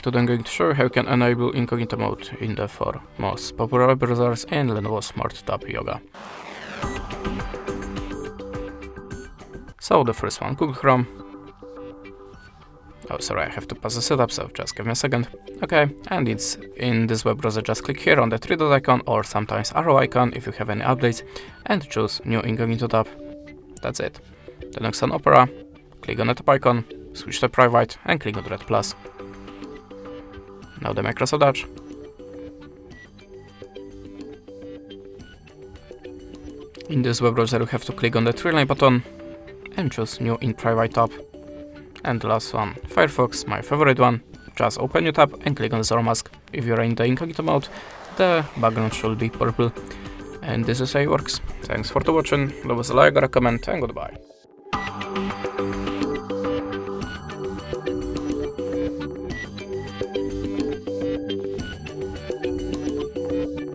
Today I'm going to show you how you can enable Incognito Mode in the 4 most popular browsers in Lenovo Smart Tab Yoga. So the first one, Google Chrome. Oh, sorry, I have to pause the setup, so just give me a second. Okay, and it's in this web browser, just click here on the 3 dot icon or sometimes arrow icon if you have any updates and choose New Incognito Tab. That's it. The next on Opera, click on the top icon, switch to private and click on the red plus. Now the Microsoft Edge. In this web browser you have to click on the 3-line button and choose New in Private tab. And the last one, Firefox, my favorite one. Just open new tab and click on the Zero Mask. If you're in the Incognito mode, the background should be purple. And this is how it works. Thanks for watching, leave us a like or a comment and goodbye.